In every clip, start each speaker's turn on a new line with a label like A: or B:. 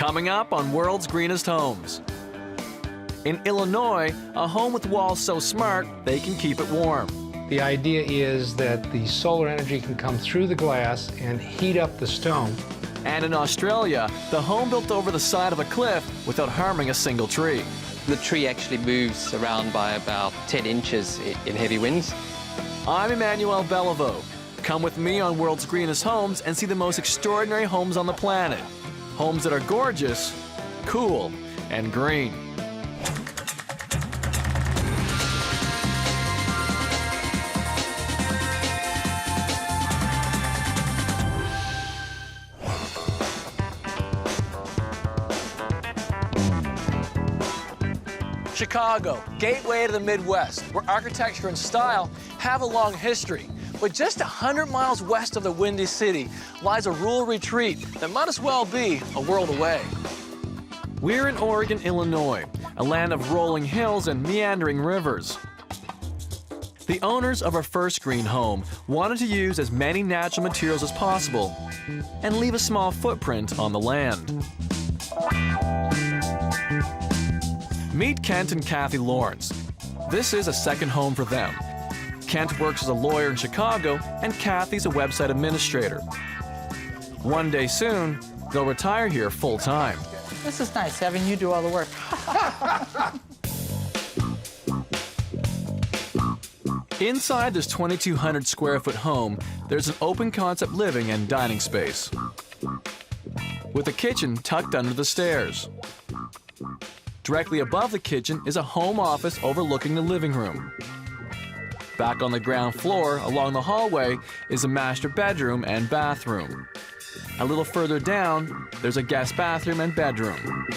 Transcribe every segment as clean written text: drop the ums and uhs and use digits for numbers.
A: Coming up on World's Greenest Homes. In Illinois, a home with walls so smart they can keep it warm.
B: The idea is that the solar energy can come through the glass and heat up the stone.
A: And in Australia, the home built over the side of a cliff without harming a single tree.
C: The tree actually moves around by about 10 inches in heavy winds.
A: I'm Emmanuel Beliveau. Come with me on World's Greenest Homes and see the most extraordinary homes on the planet. Homes that are gorgeous, cool, and green. Chicago, gateway to the Midwest, where architecture and style have a long history. But just 100 miles west of the Windy City lies a rural retreat that might as well be a world away. We're in Oregon, Illinois, a land of rolling hills and meandering rivers. The owners of our first green home wanted to use as many natural materials as possible and leave a small footprint on the land. Meet Kent and Kathy Lawrence. This is a second home for them. Kent works as a lawyer in Chicago, and Kathy's a website administrator. One day soon, they'll retire here full-time.
D: This is nice, having you do all the work.
A: Inside this 2,200 square foot home, there's an open concept living and dining space, with a kitchen tucked under the stairs. Directly above the kitchen is a home office overlooking the living room. Back on the ground floor, along the hallway, is a master bedroom and bathroom. A little further down, there's a guest bathroom and bedroom.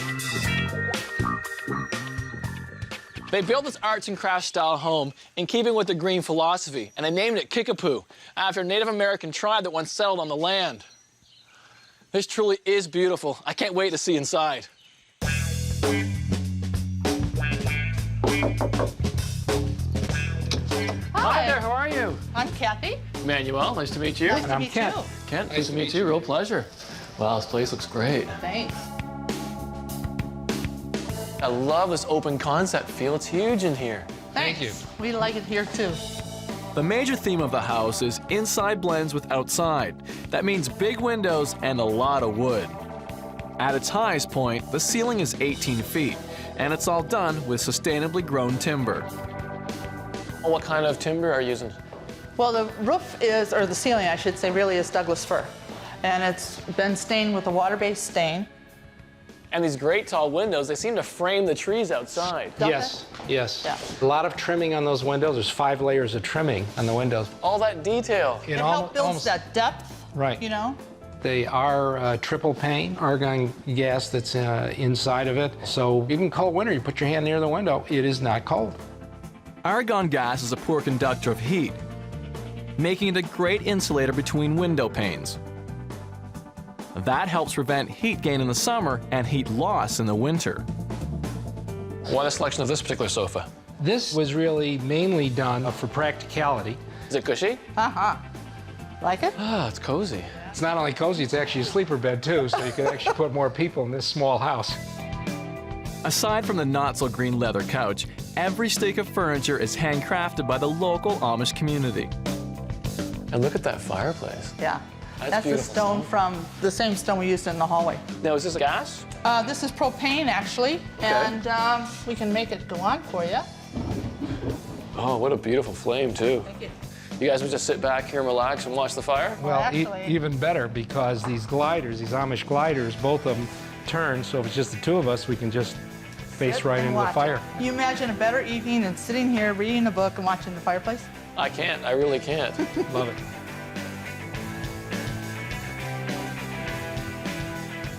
A: They built this arts and crafts style home in keeping with the green philosophy, and they named it Kickapoo, after a Native American tribe that once settled on the land. This truly is beautiful. I can't wait to see inside. Hi there, how are you?
D: I'm Kathy.
A: Manuel, nice to meet you.
D: Nice to meet
B: Kent.
D: you.
A: Kent, nice to meet you. Real pleasure. Wow, this place looks great.
D: Thanks.
A: I love this open concept feel. It's huge in here.
D: Thanks.
B: Thank you.
D: We like it here, too.
A: The major theme of the house is inside blends with outside. That means big windows and a lot of wood. At its highest point, the ceiling is 18 feet, and it's all done with sustainably grown timber. What kind of timber are you using?
D: Well, the roof is, or the ceiling, I should say, really is Douglas fir. And it's been stained with a water-based stain.
A: And these great tall windows, they seem to frame the trees outside.
D: Don't
B: Yes, yes.
D: Yeah.
B: A lot of trimming on those windows. There's 5 layers of trimming on the windows.
A: All that detail.
D: It helps build that depth,
B: Right.
D: you know?
B: They are triple pane, argon gas that's inside of it. So even cold winter, you put your hand near the window, it is not cold.
A: Argon gas is a poor conductor of heat, making it a great insulator between window panes. That helps prevent heat gain in the summer and heat loss in the winter. Why the selection of this particular sofa?
B: This was really mainly done for practicality.
A: Is it cushy?
D: Uh-huh. Like it?
A: Ah, it's cozy.
B: It's not only cozy, it's actually a sleeper bed too, so you could actually put more people in this small house.
A: Aside from the not-so-green leather couch, every stick of furniture is handcrafted by the local Amish community. And look at that fireplace.
D: Yeah.
A: That's
D: the
A: beautiful.
D: stone from the same stone we used in the hallway.
A: Now, is this a gas?
D: This is propane, actually, and we can make it go on for you.
A: Oh, what a beautiful flame, too.
D: Thank you.
A: You guys would just sit back here and relax and watch the fire?
B: Well,
D: actually-
B: even better, because these gliders, these Amish gliders, both of them turn, so if it's just the two of us, we can just face
D: Sit
B: right
D: and
B: into the
D: watch
B: fire.
D: it. You imagine a better evening than sitting here reading a book and watching the fireplace?
A: I can't. I really can't.
B: Love it.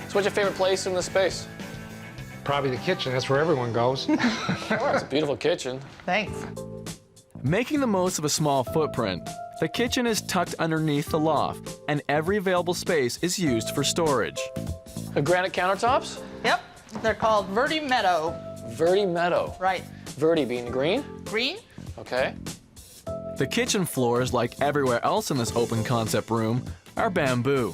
A: So what's your favorite place in this space?
B: Probably the kitchen, that's where everyone goes.
A: Sure, it's a beautiful kitchen.
D: Thanks.
A: Making the most of a small footprint, the kitchen is tucked underneath the loft, and every available space is used for storage. Granite countertops?
D: Yep. They're called Verde Meadow.
A: Verde Meadow.
D: Right.
A: Verde being green?
D: Green?
A: Okay. The kitchen floors, like everywhere else in this open concept room, are bamboo.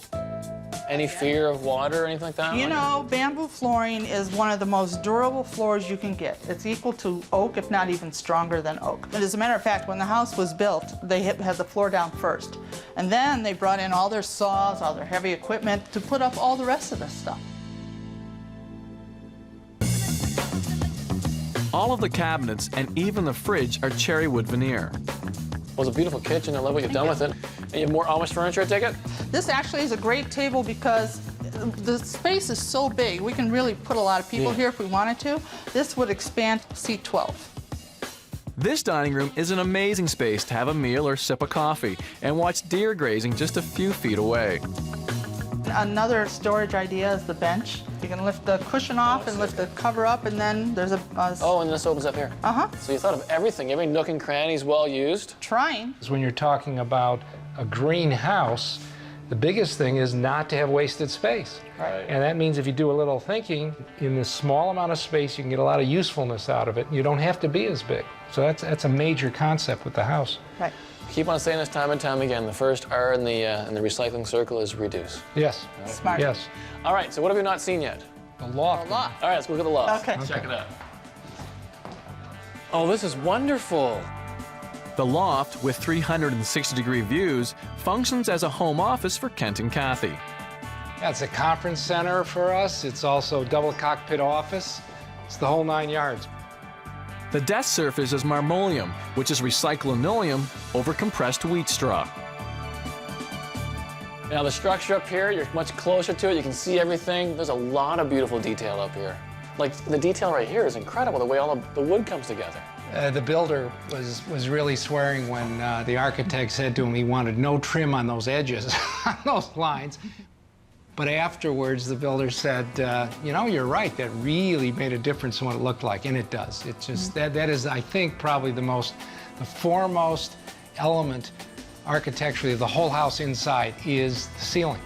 A: Any fear of water or anything like that?
D: You know, bamboo flooring is one of the most durable floors you can get. It's equal to oak, if not even stronger than oak. And as a matter of fact, when the house was built, they had the floor down first. And then they brought in all their saws, all their heavy equipment to put up all the rest of this stuff.
A: All of the cabinets and even the fridge are cherry wood veneer. Well, it's a beautiful kitchen. I love what you've done with it. And you have more Amish furniture, I take it?
D: This actually is a great table because the space is so big. We can really put a lot of people here if we wanted to. This would expand to seat 12.
A: This dining room is an amazing space to have a meal or sip a coffee and watch deer grazing just a few feet away.
D: Another storage idea is the bench. You can lift the cushion off and lift the cover up, and then there's a...
A: Oh, and this opens up here.
D: Uh-huh.
A: So you thought of everything. Every nook and cranny is well used.
D: Trying.
B: When you're talking about a greenhouse, the biggest thing is not to have wasted space.
A: Right.
B: And that means if you do a little thinking, in this small amount of space, you can get a lot of usefulness out of it. You don't have to be as big. So that's a major concept with the house.
D: Right.
A: Keep on saying this time and time again. The first R in the recycling circle is reduce.
B: Yes.
D: Smart.
B: Yes.
A: All right, so what have we not seen yet?
B: The loft.
A: All right, let's go look at the loft.
D: Okay.
A: Check it out. Oh, this is wonderful. The loft, with 360-degree views, functions as a home office for Kent and Kathy.
B: Yeah, it's a conference center for us. It's also a double cockpit office. It's the whole 9 yards.
A: The desk surface is marmoleum, which is recycled linoleum over compressed wheat straw. Now the structure up here, you're much closer to it. You can see everything. There's a lot of beautiful detail up here. Like the detail right here is incredible, the way all the wood comes together.
B: The builder was really swearing when the architect said to him he wanted no trim on those edges, on those lines. But afterwards, the builder said, you know, you're right, that really made a difference in what it looked like, and it does. It's just, that is, I think, probably the foremost element architecturally of the whole house inside is the ceiling.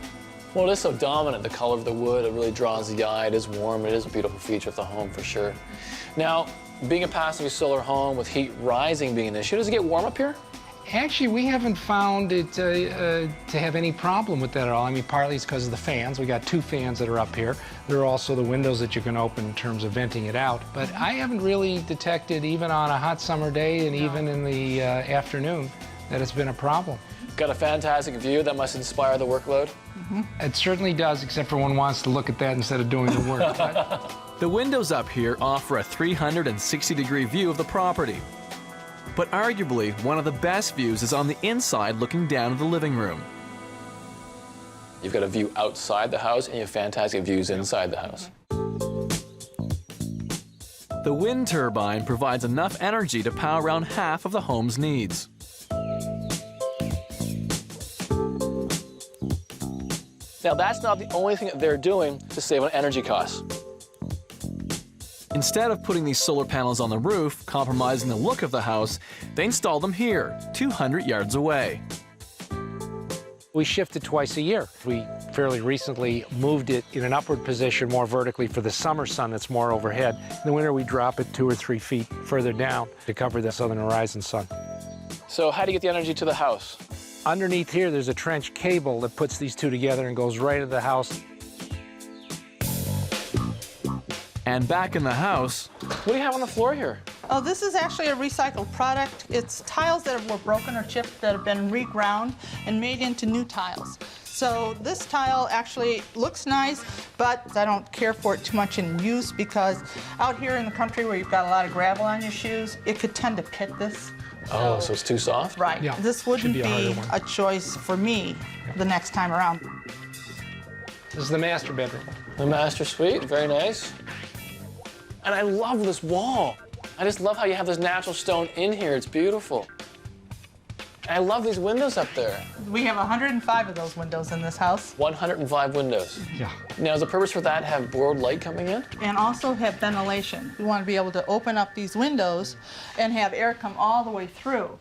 A: Well, it is so dominant, the color of the wood. It really draws the eye. It is warm. It is a beautiful feature of the home for sure. Now, being a passively solar home with heat rising being an issue, does it get warm up here?
B: Actually, we haven't found it to have any problem with that at all. I mean, partly it's because of the fans. We got 2 fans that are up here. There are also the windows that you can open in terms of venting it out. But I haven't really detected, even on a hot summer day and even in the afternoon, that it's been a problem.
A: Got a fantastic view. That must inspire the workload.
B: It certainly does, except for one wants to look at that instead of doing the work.
A: The windows up here offer a 360-degree view of the property. But arguably, one of the best views is on the inside looking down at the living room. You've got a view outside the house and you have fantastic views inside the house. The wind turbine provides enough energy to power around half of the home's needs. Now, that's not the only thing that they're doing to save on energy costs. Instead of putting these solar panels on the roof, compromising the look of the house, they install them here, 200 yards away.
B: We shift it twice a year. We fairly recently moved it in an upward position more vertically for the summer sun that's more overhead. In the winter, we drop it 2 or 3 feet further down to cover the southern horizon sun.
A: So how do you get the energy to the house?
B: Underneath here, there's a trench cable that puts these 2 together and goes right into the house.
A: And back in the house, what do you have on the floor here?
D: Oh, this is actually a recycled product. It's tiles that were broken or chipped that have been reground and made into new tiles. So this tile actually looks nice, but I don't care for it too much in use because out here in the country where you've got a lot of gravel on your shoes, it could tend to pit this.
A: Oh, so it's too soft?
D: Right.
B: Yeah,
D: This wouldn't
B: should be a
D: be
B: harder one.
D: a choice for me the next time around.
B: This is the master bedroom.
A: The master suite, very nice. And I love this wall. I just love how you have this natural stone in here. It's beautiful. And I love these windows up there.
D: We have 105 of those windows in this house.
A: 105 windows.
B: Yeah.
A: Now, is the purpose for that to have broad light coming in?
D: And also have ventilation. We want to be able to open up these windows and have air come all the way through.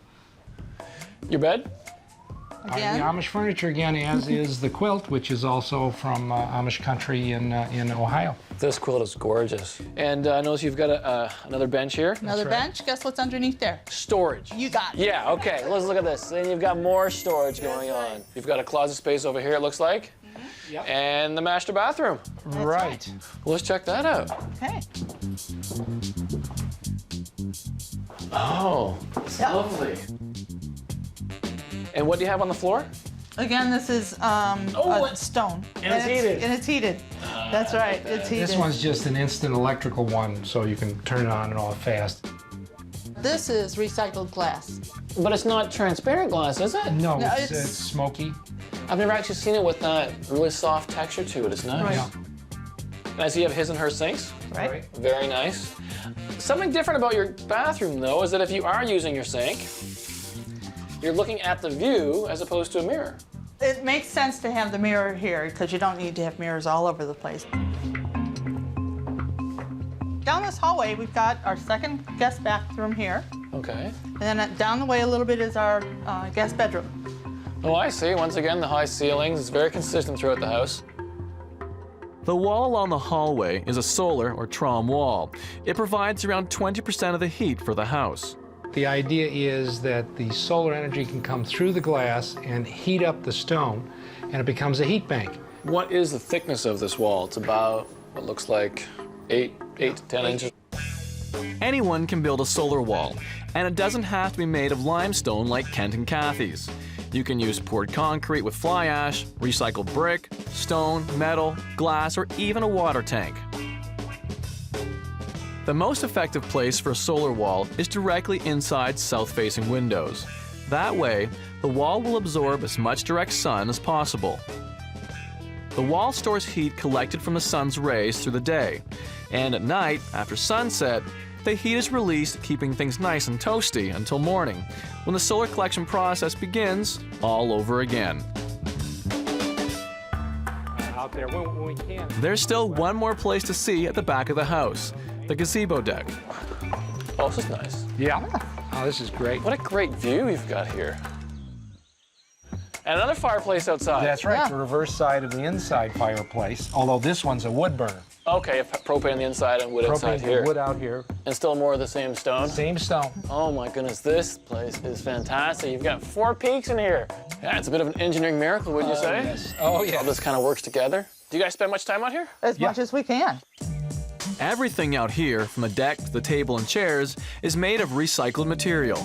A: Your bed?
D: Again,
B: The Amish furniture again, as is the quilt, which is also from Amish country in Ohio.
A: This quilt is gorgeous. And I notice you've got another bench here.
D: another
B: right.
D: bench. Guess what's underneath there?
A: Storage.
D: You got it.
A: Yeah, okay, let's look at this. Then you've got more storage going on. You've got a closet space over here, it looks like.
B: Yep.
A: And the master bathroom.
B: Right.
A: Well, let's check that out.
D: Okay.
A: Oh, it's
D: Yep.
A: lovely. And what do you have on the floor?
D: Again, this is stone.
A: And it's heated.
D: And it's heated. That's right, it's heated.
B: This one's just an instant electrical one, so you can turn it on and off fast.
D: This is recycled glass.
A: But it's not transparent glass, is it?
B: No,
D: No,
B: it's
D: it's-
B: smoky.
A: I've never actually seen it with that really soft texture to it. It's nice.
D: Right.
B: Yeah.
A: And I see you have his and her sinks.
D: Right?
A: Very nice. Something different about your bathroom, though, is that if you are using your sink, you're looking at the view as opposed to a mirror.
D: It makes sense to have the mirror here because you don't need to have mirrors all over the place. Down this hallway, we've got our second guest bathroom here.
A: Okay.
D: And then down the way a little bit is our guest bedroom.
A: Oh, I see. Once again, the high ceilings is very consistent throughout the house. The wall along the hallway is a solar or trom wall. It provides around 20% of the heat for the house.
B: The idea is that the solar energy can come through the glass and heat up the stone, and it becomes a heat bank.
A: What is the thickness of this wall? It's about, what looks like 8 to 10 inches. Anyone can build a solar wall, and it doesn't have to be made of limestone like Kent and Kathy's. You can use poured concrete with fly ash, recycled brick, stone, metal, glass, or even a water tank. The most effective place for a solar wall is directly inside south-facing windows. That way, the wall will absorb as much direct sun as possible. The wall stores heat collected from the sun's rays through the day, and at night, after sunset, the heat is released, keeping things nice and toasty until morning, when the solar collection process begins all over again.
B: Out there when we can.
A: There's still one more place to see at the back of the house, the gazebo deck. Oh, this is nice.
B: Yeah. Oh, this is great.
A: What a great view you've got here. And another fireplace outside.
B: That's right,
D: Yeah.
B: the reverse side of the inside fireplace, although this one's a wood burner.
A: Okay, propane on the inside and wood outside
B: Propane
A: here.
B: wood out here.
A: And still more of the same stone.
B: Same stone.
A: Oh my goodness, this place is fantastic. You've got 4 peaks in here. Yeah, it's a bit of an engineering miracle, wouldn't you say?
B: Yes. Oh, yeah.
A: All this kind of works together. Do you guys spend much time out here?
D: As much as we can.
A: Everything out here, from the deck to the table and chairs, is made of recycled material.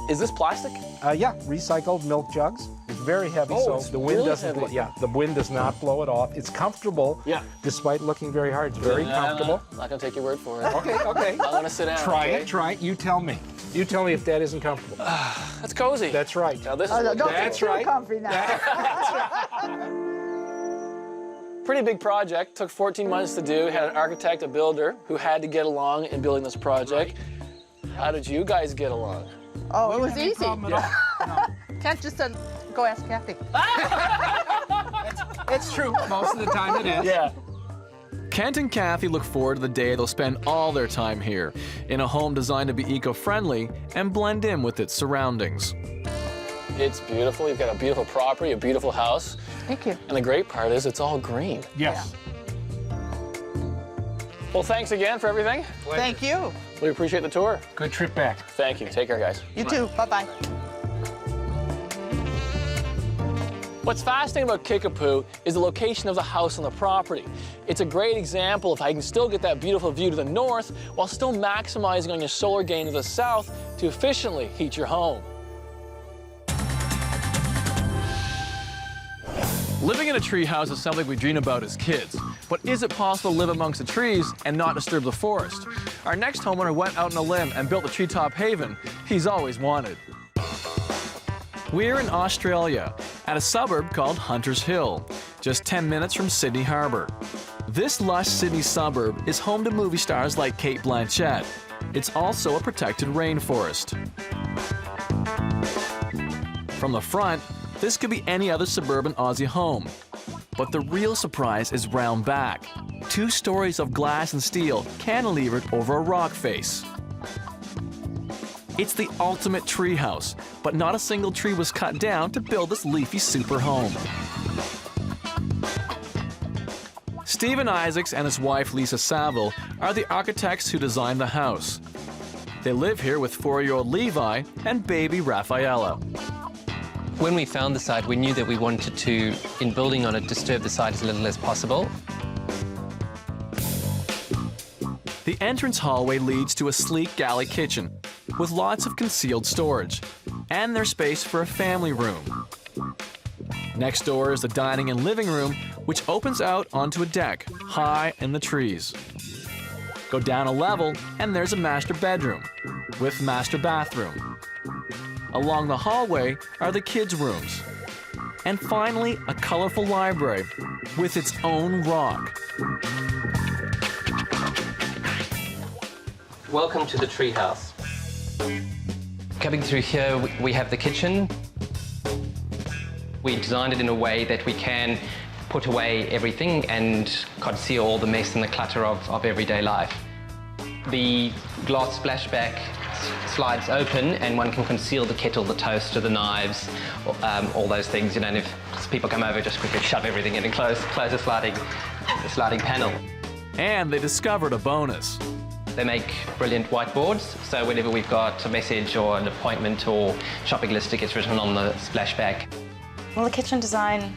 A: Is this plastic?
E: Yeah, recycled milk jugs. It's very heavy,
A: Oh,
E: so
A: it's
E: the wind
A: really
E: doesn't.
A: heavy.
E: Yeah, the wind does not blow it off. It's comfortable.
A: Yeah.
E: Despite looking very hard, it's very comfortable.
A: I'm not gonna take your word for it.
E: Okay, okay.
A: I'm gonna sit down.
E: Try
A: okay?
E: it. Try it. You tell me. You tell me if that isn't comfortable.
A: That's cozy.
E: That's right.
A: Now this is
E: That's right.
D: comfy now.
A: pretty big project. Took 14 months to do. Had an architect, a builder, who had to get along in building this project. How did you guys get along?
D: Oh, it was easy.
A: Yeah.
D: Kent just said, go ask Kathy.
B: It's true. Most of the time it is.
A: Yeah. Kent and Kathy look forward to the day they'll spend all their time here, in a home designed to be eco-friendly and blend in with its surroundings. It's beautiful. You've got a beautiful property, a beautiful house.
D: Thank you.
A: And the great part is it's all green.
E: Yes.
A: Well, thanks again for everything.
D: Thank you.
A: We appreciate the tour.
B: Good trip back.
A: Thank you. Take care, guys.
D: You too. Bye-bye.
A: What's fascinating about Kickapoo is the location of the house on the property. It's a great example of how you can still get that beautiful view to the north while still maximizing on your solar gain to the south to efficiently heat your home. Living in a treehouse is something we dream about as kids, but is it possible to live amongst the trees and not disturb the forest? Our next homeowner went out on a limb and built the treetop haven he's always wanted. We're in Australia, at a suburb called Hunters Hill, just 10 minutes from Sydney Harbour. This lush Sydney suburb is home to movie stars like Cate Blanchett. It's also a protected rainforest. From the front, this could be any other suburban Aussie home. But the real surprise is round back. 2 stories of glass and steel cantilevered over a rock face. It's the ultimate treehouse, but not a single tree was cut down to build this leafy super home. Stephen Isaacs and his wife Lisa Saville are the architects who designed the house. They live here with 4-year-old Levi and baby Rafaela.
C: When we found the site, we knew that we wanted to, in building on it, disturb the site as little as possible.
A: The entrance hallway leads to a sleek galley kitchen with lots of concealed storage, and there's space for a family room. Next door is the dining and living room, which opens out onto a deck high in the trees. Go down a level, and there's a master bedroom with master bathroom. Along the hallway are the kids' rooms. And finally, a colorful library with its own rock.
C: Welcome to the Treehouse. Coming through here, we have the kitchen. We designed it in a way that we can put away everything and conceal all the mess and the clutter of everyday life. The glass splashback slides open and one can conceal the kettle, the toaster, the knives, all those things, you know, and if people come over, just quickly shove everything in and close the sliding panel.
A: And they discovered a bonus.
C: They make brilliant whiteboards, so whenever we've got a message or an appointment or shopping list, it gets written on the splashback.
F: Well, the kitchen design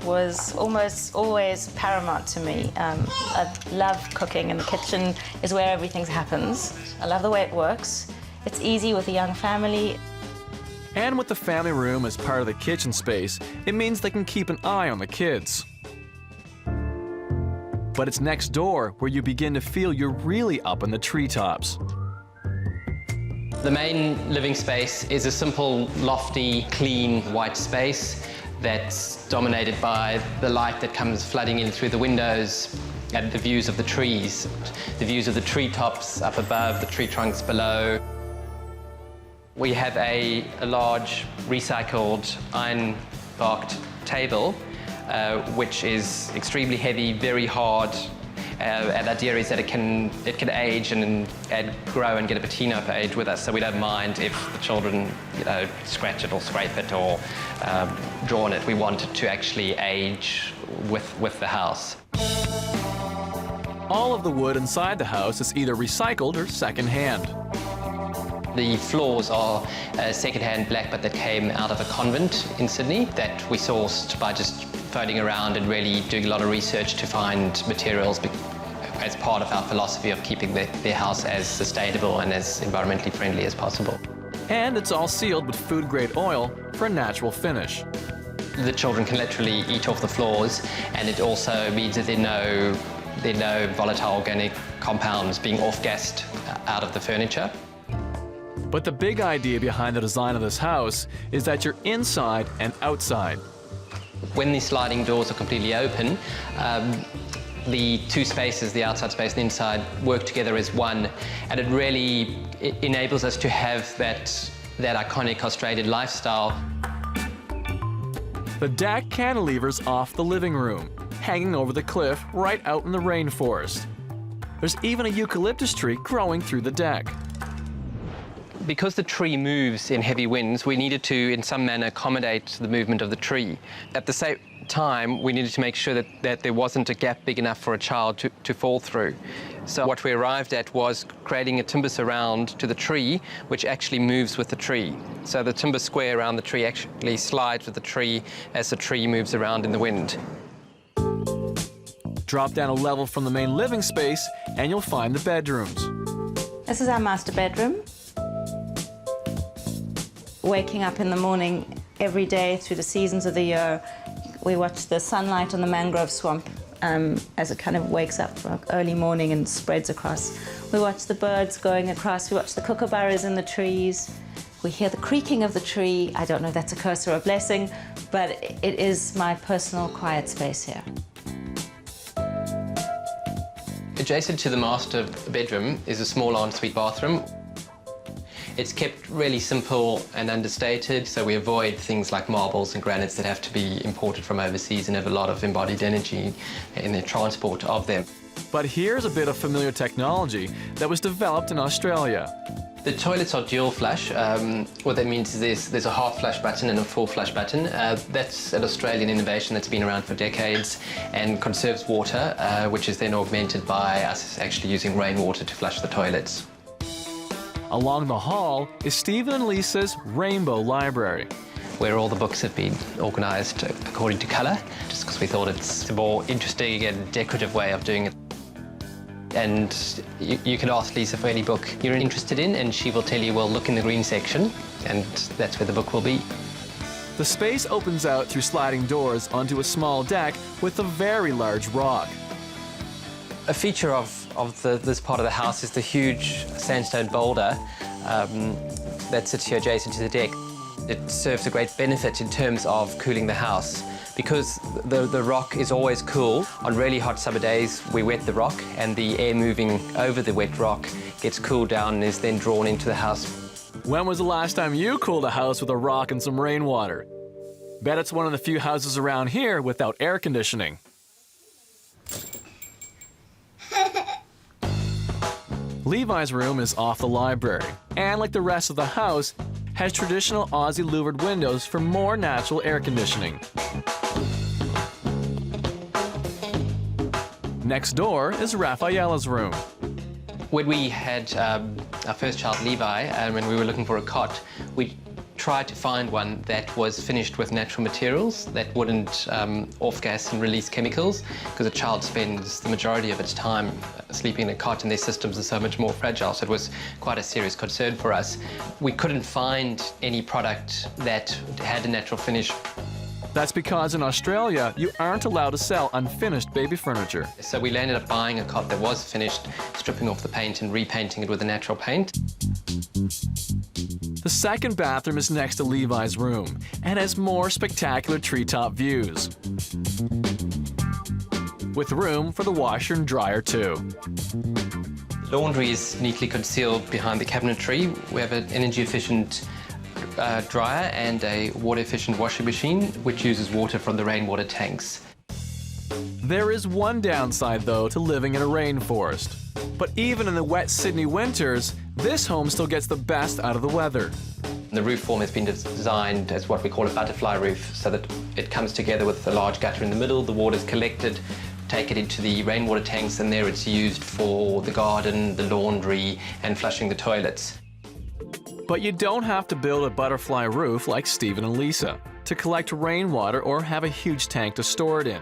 F: was almost always paramount to me. I love cooking, and the kitchen is where everything happens. I love the way it works. It's easy with a young family.
A: And with the family room as part of the kitchen space, it means they can keep an eye on the kids. But it's next door where you begin to feel you're really up in the treetops.
C: The main living space is a simple, lofty, clean, white space that's dominated by the light that comes flooding in through the windows and the views of the trees, the views of the treetops up above, the tree trunks below. We have a large recycled iron-barked table, which is extremely heavy, very hard. And the idea is that it can age and grow and get a patina of age with us, so we don't mind if the children, you know, scratch it or scrape it or draw on it. We want it to actually age with the house.
A: All of the wood inside the house is either recycled or second-hand.
C: The floors are second-hand black, but that came out of a convent in Sydney that we sourced by just phoning around and really doing a lot of research to find materials as part of our philosophy of keeping their house as sustainable and as environmentally friendly as possible.
A: And it's all sealed with food-grade oil for a natural finish.
C: The children can literally eat off the floors, and it also means that there are no volatile organic compounds being off-gassed out of the furniture.
A: But the big idea behind the design of this house is that you're inside and outside.
C: When these sliding doors are completely open, the two spaces, the outside space and the inside, work together as one, and it really enables us to have that iconic Australian lifestyle.
A: The deck cantilever's off the living room, hanging over the cliff right out in the rainforest. There's even a eucalyptus tree growing through the deck.
C: Because the tree moves in heavy winds, we needed to, in some manner, accommodate the movement of the tree. At the same time, we needed to make sure that there wasn't a gap big enough for a child to fall through. So what we arrived at was creating a timber surround to the tree, which actually moves with the tree. So the timber square around the tree actually slides with the tree as the tree moves around in the wind.
A: Drop down a level from the main living space, and you'll find the bedrooms.
F: This is our master bedroom. Waking up in the morning every day through the seasons of the year, we watch the sunlight on the mangrove swamp as it kind of wakes up for early morning and spreads across. We watch the birds going across, we watch the kookaburras in the trees, we hear the creaking of the tree. I don't know if that's a curse or a blessing, but it is my personal quiet space here.
C: Adjacent to the master bedroom is a small ensuite bathroom. It's kept really simple and understated, so we avoid things like marbles and granites that have to be imported from overseas and have a lot of embodied energy in the transport of them.
A: But here's a bit of familiar technology that was developed in Australia.
C: The toilets are dual flush. What that means is there's a half flush button and a full flush button. That's an Australian innovation that's been around for decades and conserves water, which is then augmented by us actually using rainwater to flush the toilets.
A: Along the hall is Stephen and Lisa's Rainbow Library.
C: where all the books have been organised according to colour, just because we thought it's a more interesting and decorative way of doing it. And you can ask Lisa for any book you're interested in, and she will tell you, well, look in the green section, and that's where the book will be.
A: The space opens out through sliding doors onto a small deck with a very large rock.
C: A feature of this part of the house is the huge sandstone boulder that sits here adjacent to the deck. It serves a great benefit in terms of cooling the house. Because the rock is always cool, on really hot summer days we wet the rock, and the air moving over the wet rock gets cooled down and is then drawn into the house.
A: When was the last time you cooled a house with a rock and some rainwater? Bet it's one of the few houses around here without air conditioning. Levi's room is off the library, and like the rest of the house, has traditional Aussie louvered windows for more natural air conditioning. Next door is Rafaela's room.
C: When we had our first child, Levi, and when we were looking for a cot, we tried to find one that was finished with natural materials that wouldn't off-gas and release chemicals, because a child spends the majority of its time sleeping in a cot, and their systems are so much more fragile, so it was quite a serious concern for us. We couldn't find any product that had a natural finish.
A: That's because in Australia, you aren't allowed to sell unfinished baby furniture.
C: So we ended up buying a cot that was finished, stripping off the paint and repainting it with a natural paint.
A: The second bathroom is next to Levi's room and has more spectacular treetop views, with room for the washer and dryer too.
C: Laundry is neatly concealed behind the cabinetry. We have an energy-efficient dryer and a water-efficient washing machine, which uses water from the rainwater tanks.
A: There is one downside, though, to living in a rainforest. But even in the wet Sydney winters, this home still gets the best out of the weather.
C: The roof form has been designed as what we call a butterfly roof, so that it comes together with a large gutter in the middle, the water's collected, take it into the rainwater tanks, and there it's used for the garden, the laundry, and flushing the toilets.
A: But you don't have to build a butterfly roof like Stephen and Lisa to collect rainwater or have a huge tank to store it in.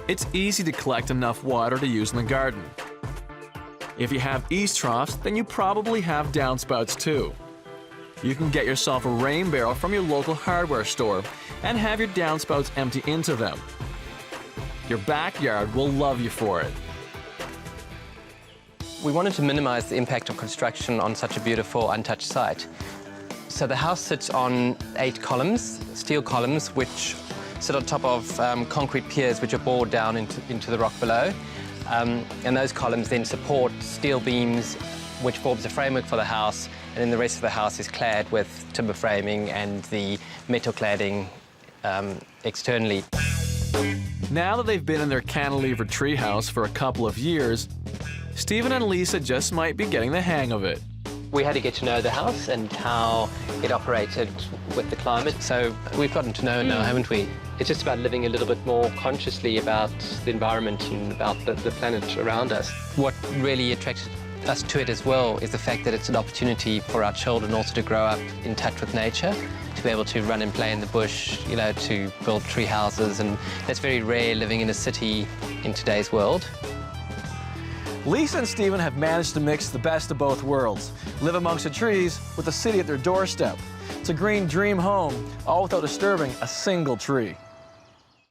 A: It's easy to collect enough water to use in the garden. If you have eaves troughs, then you probably have downspouts too. You can get yourself a rain barrel from your local hardware store and have your downspouts empty into them. Your backyard will love you for it.
C: We wanted to minimize the impact of construction on such a beautiful, untouched site. So the house sits on 8 columns, steel columns, which sit on top of concrete piers which are bored down into the rock below. And those columns then support steel beams, which forms the framework for the house, and then the rest of the house is clad with timber framing and the metal cladding externally.
A: Now that they've been in their cantilevered treehouse for a couple of years, Stephen and Lisa just might be getting the hang of it.
C: We had to get to know the house and how it operated with the climate, so we've gotten to know it now, haven't we? It's just about living a little bit more consciously about the environment and about the planet around us. What really attracted us to it as well is the fact that it's an opportunity for our children also to grow up in touch with nature, to be able to run and play in the bush, you know, to build tree houses, and that's very rare living in a city in today's world.
A: Lisa and Stephen have managed to mix the best of both worlds, live amongst the trees with the city at their doorstep. It's a green dream home, all without disturbing a single tree.